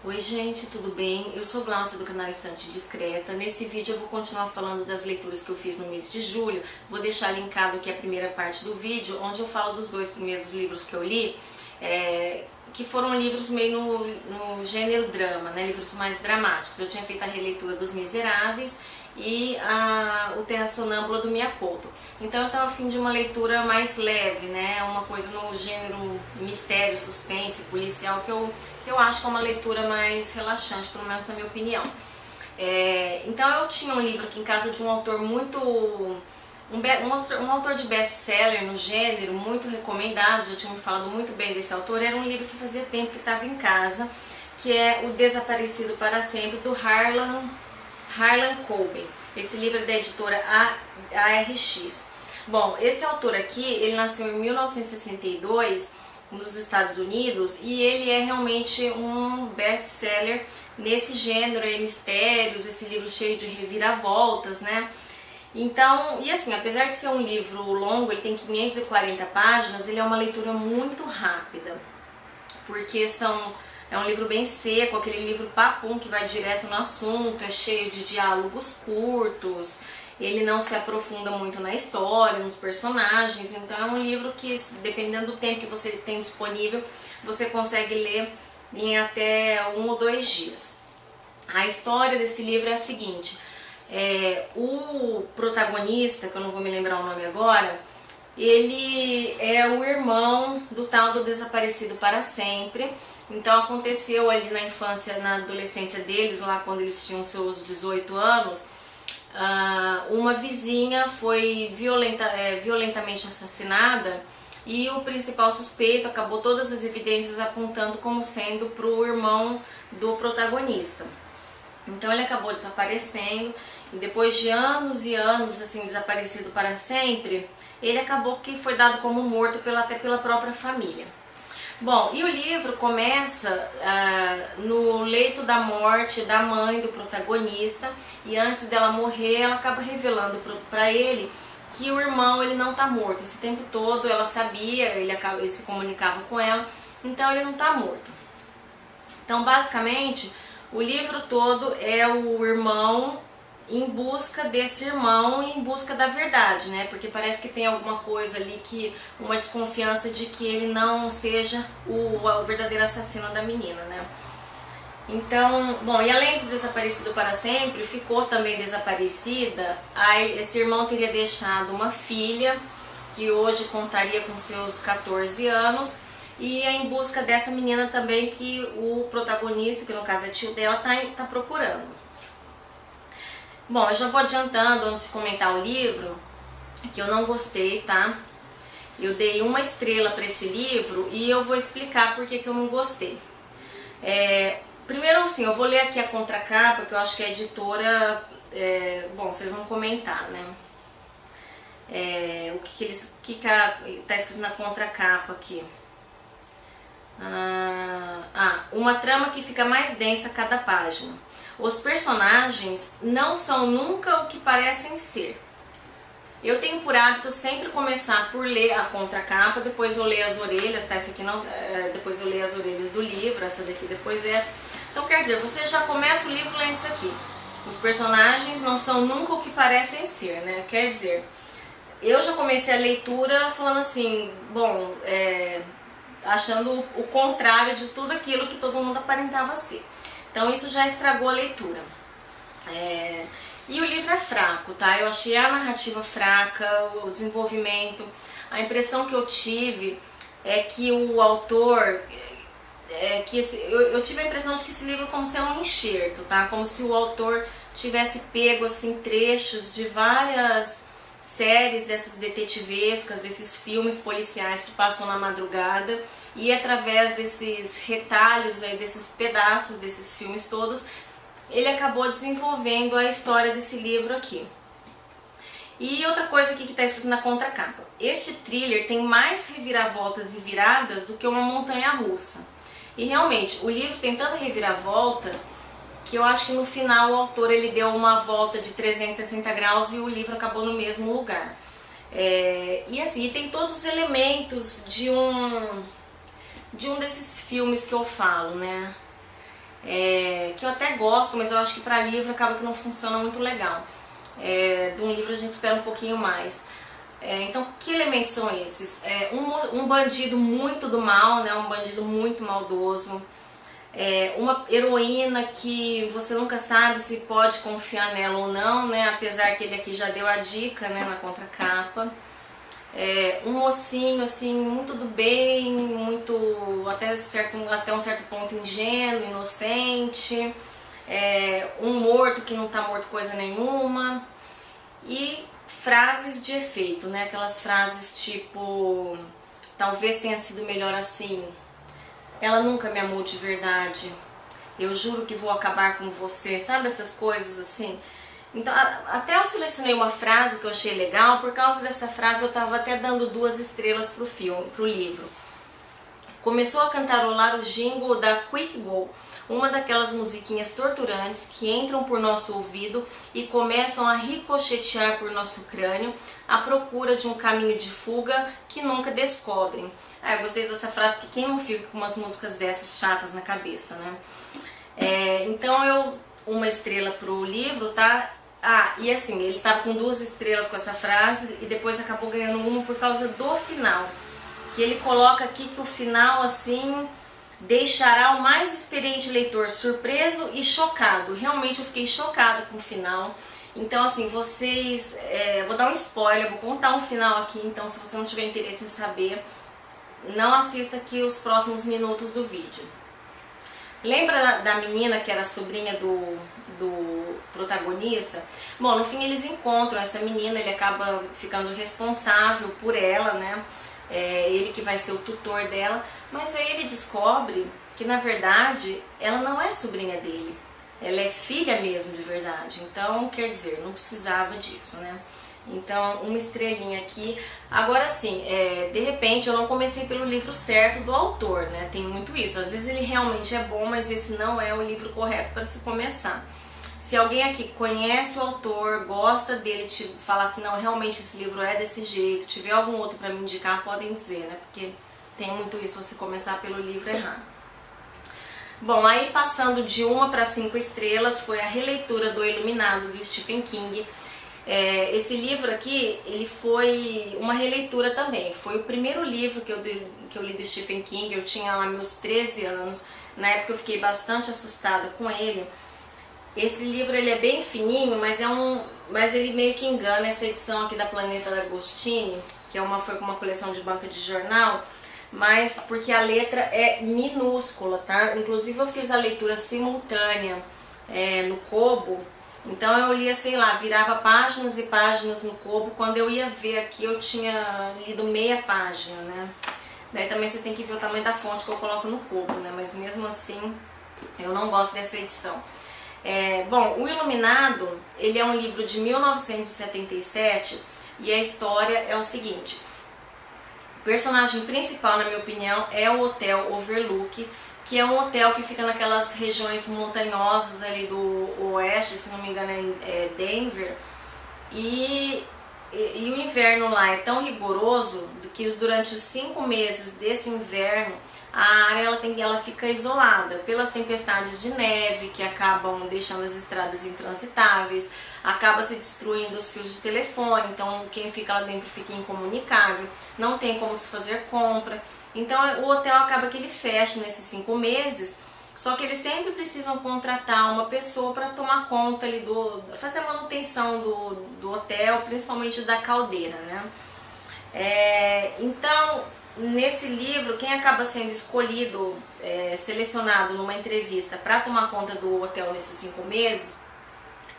Oi gente, tudo bem? Eu sou Glaucia do canal Estante Discreta. Nesse vídeo eu vou continuar falando das leituras que eu fiz no mês de julho. Vou deixar linkado aqui a primeira parte do vídeo, onde eu falo dos dois primeiros livros que eu li, que foram livros meio no gênero drama, né? Livros mais dramáticos. Eu tinha feito a releitura dos Miseráveis e o Terra Sonâmbula do Mia Couto. Então eu estava a fim de uma leitura mais leve, né? Uma coisa no gênero mistério, suspense, policial, que eu acho que é uma leitura mais relaxante, pelo menos na minha opinião. Então eu tinha um livro aqui em casa de um autor muito... Um autor de best-seller no gênero, muito recomendado, já tinha me falado muito bem desse autor. Era um livro que fazia tempo que estava em casa, que é O Desaparecido para Sempre, do Harlan Coben. Esse livro é da editora ARX. Bom, esse autor aqui, ele nasceu em 1962 nos Estados Unidos e ele é realmente um best-seller nesse gênero, mistérios, esse livro cheio de reviravoltas, né? Então, e assim, apesar de ser um livro longo, ele tem 540 páginas, ele é uma leitura muito rápida, porque é um livro bem seco, aquele livro papum que vai direto no assunto, é cheio de diálogos curtos, ele não se aprofunda muito na história, nos personagens. Então é um livro que, dependendo do tempo que você tem disponível, você consegue ler em até 1 ou 2 dias. A história desse livro é a seguinte: o protagonista, que eu não vou me lembrar o nome agora, ele é o irmão do tal do Desaparecido para Sempre. Então aconteceu ali na infância, na adolescência deles, lá quando eles tinham seus 18 anos, uma vizinha foi violentamente assassinada e o principal suspeito acabou todas as evidências apontando como sendo para o irmão do protagonista. Então ele acabou desaparecendo e depois de anos e anos assim desaparecido para sempre, ele acabou que foi dado como morto até pela própria família. Bom, e o livro começa no leito da morte da mãe do protagonista, e antes dela morrer ela acaba revelando para ele que o irmão ele não está morto. Esse tempo todo ela sabia, ele se comunicava com ela, então ele não está morto. Então basicamente o livro todo é o irmão em busca desse irmão, em busca da verdade, né? Porque parece que tem alguma coisa ali, uma desconfiança de que ele não seja o verdadeiro assassino da menina, né? Então, bom, e além do Desaparecido para Sempre, ficou também desaparecida. Esse irmão teria deixado uma filha, que hoje contaria com seus 14 anos, e é em busca dessa menina também que o protagonista, que no caso é tio dela, tá procurando. Bom, eu já vou adiantando antes de comentar o livro, que eu não gostei, tá? Eu dei 1 estrela para esse livro e eu vou explicar por que eu não gostei. Primeiro, assim, eu vou ler aqui a contracapa, que eu acho que a editora... bom, vocês vão comentar, né? O que tá escrito na contracapa aqui. Uma trama que fica mais densa a cada página. Os personagens não são nunca o que parecem ser. Eu tenho por hábito sempre começar por ler a contracapa, depois eu leio as orelhas, tá? Essa aqui não, depois eu leio as orelhas do livro, essa daqui depois essa. Então quer dizer, você já começa o livro lendo isso aqui. Os personagens não são nunca o que parecem ser, né? Quer dizer, eu já comecei a leitura falando assim, bom, achando o contrário de tudo aquilo que todo mundo aparentava ser. Então isso já estragou a leitura. E o livro é fraco, tá? Eu achei a narrativa fraca, o desenvolvimento. A impressão que eu tive é que o autor... eu tive a impressão de que esse livro é como se fosse um enxerto, tá? Como se o autor tivesse pego assim, trechos de várias séries dessas detetivescas, desses filmes policiais que passam na madrugada, e através desses retalhos, desses pedaços desses filmes todos, ele acabou desenvolvendo a história desse livro aqui. E outra coisa aqui que está escrito na contracapa: este thriller tem mais reviravoltas e viradas do que uma montanha-russa. E realmente, o livro tem tanta reviravolta que eu acho que no final o autor ele deu uma volta de 360 graus e o livro acabou no mesmo lugar. E assim, tem todos os elementos de um desses filmes que eu falo, né? que eu até gosto, mas eu acho que para livro acaba que não funciona muito legal. De um livro a gente espera um pouquinho mais. Então, que elementos são esses? Um bandido muito do mal, né? Um bandido muito maldoso. Uma heroína que você nunca sabe se pode confiar nela ou não, né? Apesar que ele aqui já deu a dica, né, na contracapa. Um mocinho assim, muito do bem, muito até um certo ponto ingênuo, inocente. Um morto que não tá morto coisa nenhuma. E frases de efeito, né? Aquelas frases tipo, talvez tenha sido melhor assim. Ela nunca me amou de verdade. Eu juro que vou acabar com você. Sabe essas coisas assim? Então, até eu selecionei uma frase que eu achei legal. Por causa dessa frase eu tava até dando 2 estrelas pro livro. Começou a cantarolar o jingle da Quick Go, uma daquelas musiquinhas torturantes que entram por nosso ouvido e começam a ricochetear por nosso crânio à procura de um caminho de fuga que nunca descobrem. Eu gostei dessa frase porque quem não fica com umas músicas dessas chatas na cabeça, né? Então uma estrela pro livro, tá? E assim, ele tava com 2 estrelas com essa frase e depois acabou ganhando 1 por causa do final. Que ele coloca aqui que o final, assim, deixará o mais experiente leitor surpreso e chocado. Realmente eu fiquei chocada com o final. Então, assim, vocês... vou dar um spoiler, vou contar o final aqui. Então, se você não tiver interesse em saber, não assista aqui os próximos minutos do vídeo. Lembra da menina que era sobrinha do protagonista? Bom, no fim eles encontram essa menina, ele acaba ficando responsável por ela, né? Ele que vai ser o tutor dela, mas aí ele descobre que na verdade ela não é sobrinha dele, ela é filha mesmo de verdade. Então, quer dizer, não precisava disso, né? Então, 1 estrelinha aqui. Agora sim, de repente eu não comecei pelo livro certo do autor, né? Tem muito isso, às vezes ele realmente é bom, mas esse não é o livro correto para se começar. Se alguém aqui conhece o autor, gosta dele, te falar assim, não, realmente esse livro é desse jeito, tiver algum outro para me indicar, podem dizer, né? Porque tem muito isso, você começar pelo livro errado. Bom, aí passando de 1 para 5 estrelas, foi a releitura do Iluminado, do Stephen King. Esse livro aqui, ele foi uma releitura também. Foi o primeiro livro que eu li do Stephen King, eu tinha lá meus 13 anos. Na época eu fiquei bastante assustada com ele. Esse livro ele é bem fininho, mas ele meio que engana. Essa edição aqui da Planeta Agostini, que foi com uma coleção de banca de jornal, mas porque a letra é minúscula, tá? Inclusive eu fiz a leitura simultânea no Kobo, então eu lia, sei lá, virava páginas e páginas no Kobo. Quando eu ia ver aqui eu tinha lido meia página, né? Daí também você tem que ver o tamanho da fonte que eu coloco no Kobo, né? Mas mesmo assim eu não gosto dessa edição. Bom, O Iluminado, ele é um livro de 1977 e a história é o seguinte. O personagem principal, na minha opinião, é o Hotel Overlook, que é um hotel que fica naquelas regiões montanhosas ali do oeste, se não me engano é Denver. E o inverno lá é tão rigoroso que durante os 5 meses desse inverno a área ela fica isolada pelas tempestades de neve que acabam deixando as estradas intransitáveis, acaba se destruindo os fios de telefone, então quem fica lá dentro fica incomunicável, não tem como se fazer compra. Então o hotel acaba que ele fecha nesses 5 meses, só que eles sempre precisam contratar uma pessoa para tomar conta ali fazer a manutenção do hotel, principalmente da caldeira, né? Então, nesse livro, quem acaba sendo escolhido, selecionado numa entrevista para tomar conta do hotel nesses 5 meses,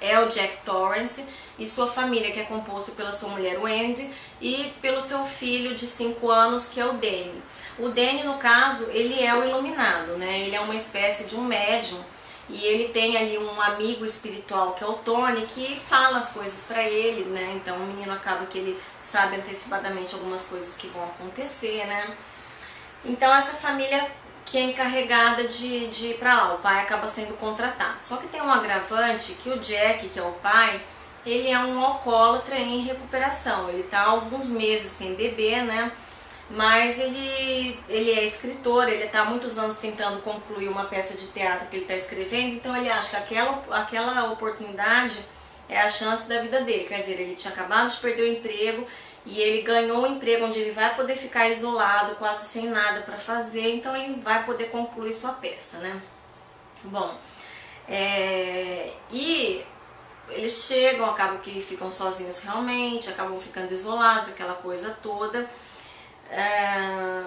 é o Jack Torrance e sua família, que é composta pela sua mulher Wendy e pelo seu filho de 5 anos, que é o Danny. O Danny, no caso, ele é o iluminado, né? Ele é uma espécie de um médium e ele tem ali um amigo espiritual, que é o Tony, que fala as coisas para ele, né? Então o menino acaba que ele sabe antecipadamente algumas coisas que vão acontecer, né? Então essa família que é encarregada de ir para lá, o pai acaba sendo contratado. Só que tem um agravante, que o Jack, que é o pai, ele é um alcoólatra em recuperação, ele tá há alguns meses sem beber, né? mas ele é escritor, ele está há muitos anos tentando concluir uma peça de teatro que ele está escrevendo, então ele acha que aquela oportunidade é a chance da vida dele, quer dizer, ele tinha acabado de perder o emprego e ele ganhou um emprego onde ele vai poder ficar isolado, quase sem nada para fazer, então ele vai poder concluir sua peça, né? Bom, e eles chegam, acabam que ficam sozinhos realmente, acabam ficando isolados, aquela coisa toda.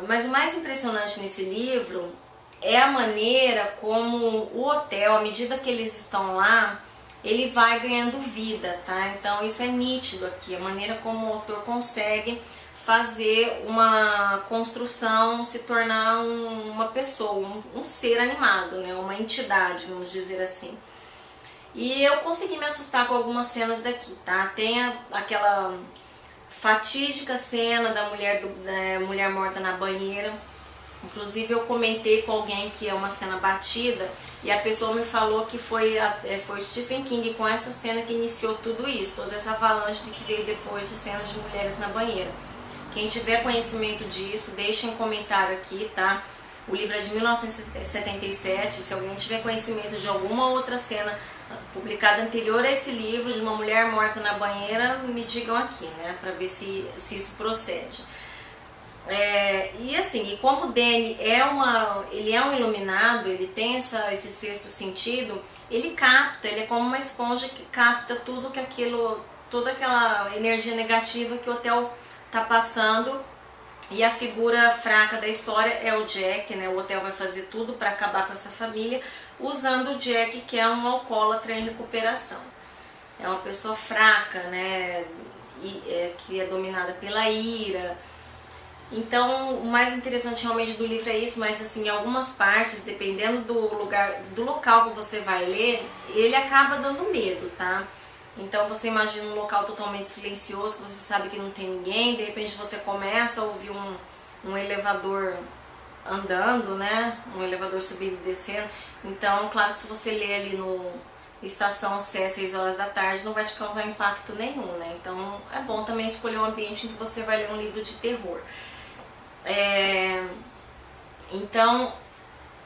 Mas o mais impressionante nesse livro é a maneira como o hotel, à medida que eles estão lá, ele vai ganhando vida, tá? Então isso é nítido aqui, a maneira como o autor consegue fazer uma construção se tornar uma pessoa, um ser animado, né? Uma entidade, vamos dizer assim. E eu consegui me assustar com algumas cenas daqui, tá? Tem aquela fatídica cena da mulher morta na banheira. Inclusive eu comentei com alguém que é uma cena batida e a pessoa me falou que foi Stephen King com essa cena que iniciou tudo isso, toda essa avalanche que veio depois de cenas de mulheres na banheira. Quem tiver conhecimento disso, deixa em comentário aqui, tá? O livro é de 1977, se alguém tiver conhecimento de alguma outra cena publicada anterior a esse livro, de uma mulher morta na banheira, me digam aqui, né? Pra ver se isso procede. E assim, e como o Danny ele é um iluminado, ele tem esse sexto sentido, ele é como uma esponja que capta toda aquela energia negativa que o hotel tá passando, e a figura fraca da história é o Jack, né? O hotel vai fazer tudo para acabar com essa família, usando o Jack, que é um alcoólatra em recuperação. É uma pessoa fraca, né? Que é dominada pela ira. Então, o mais interessante realmente do livro é isso, mas assim, em algumas partes, dependendo do local que você vai ler, ele acaba dando medo, tá? Então você imagina um local totalmente silencioso, que você sabe que não tem ninguém, de repente você começa a ouvir um elevador andando, né? Um elevador subindo e descendo. Então, claro que se você ler ali no Estação Sé, às 6 horas da tarde, não vai te causar impacto nenhum, né? Então é bom também escolher um ambiente em que você vai ler um livro de terror. Então,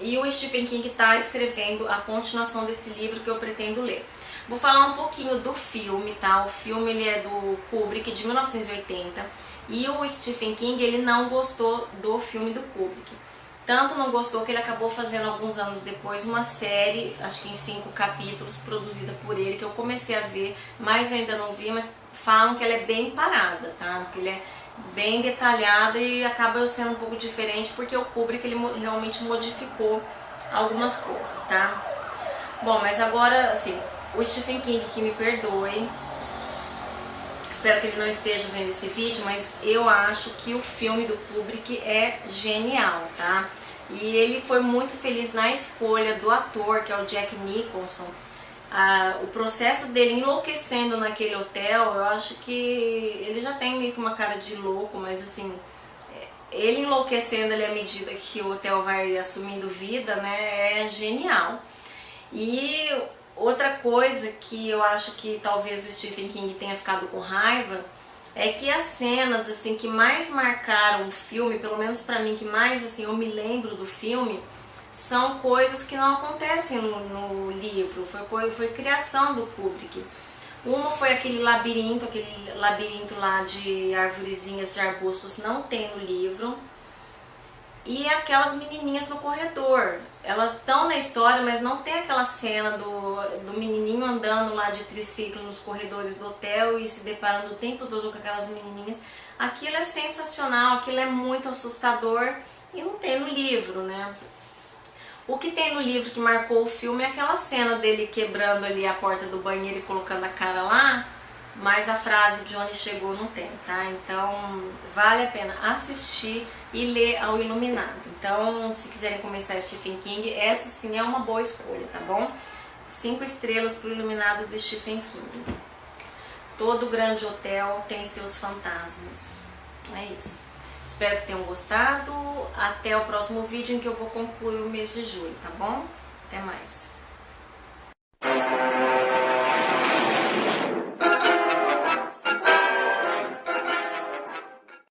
e o Stephen King está escrevendo a continuação desse livro que eu pretendo ler. Vou falar um pouquinho do filme, tá? O filme ele é do Kubrick, de 1980, e o Stephen King ele não gostou do filme do Kubrick. Tanto não gostou que ele acabou fazendo alguns anos depois uma série, acho que em 5 capítulos, produzida por ele, que eu comecei a ver, mas ainda não vi, mas falam que ela é bem parada, tá? Porque ele é bem detalhada e acaba sendo um pouco diferente, porque o Kubrick ele realmente modificou algumas coisas, tá? Bom, mas agora, assim, o Stephen King que me perdoe, espero que ele não esteja vendo esse vídeo, mas eu acho que o filme do Kubrick é genial, tá? E ele foi muito feliz na escolha do ator, que é o Jack Nicholson. O processo dele enlouquecendo naquele hotel, eu acho que ele já tem meio que uma cara de louco, mas assim, ele enlouquecendo ali à medida que o hotel vai assumindo vida, né, é genial. E outra coisa que eu acho que talvez o Stephen King tenha ficado com raiva é que as cenas assim que mais marcaram o filme, pelo menos pra mim, que mais assim eu me lembro do filme, são coisas que não acontecem no livro, foi criação do Kubrick. Uma foi aquele labirinto lá de arvorezinhas, de arbustos, não tem no livro. E aquelas menininhas no corredor, elas estão na história, mas não tem aquela cena do menininho andando lá de triciclo nos corredores do hotel e se deparando o tempo todo com aquelas menininhas. Aquilo é sensacional, aquilo é muito assustador e não tem no livro, né? O que tem no livro que marcou o filme é aquela cena dele quebrando ali a porta do banheiro e colocando a cara lá, mas a frase de onde chegou não tem, tá? Então vale a pena assistir e ler ao Iluminado. Então, se quiserem começar Stephen King, essa sim é uma boa escolha, tá bom? 5 estrelas pro Iluminado de Stephen King. Todo grande hotel tem seus fantasmas. É isso. Espero que tenham gostado. Até o próximo vídeo em que eu vou concluir o mês de julho, tá bom? Até mais.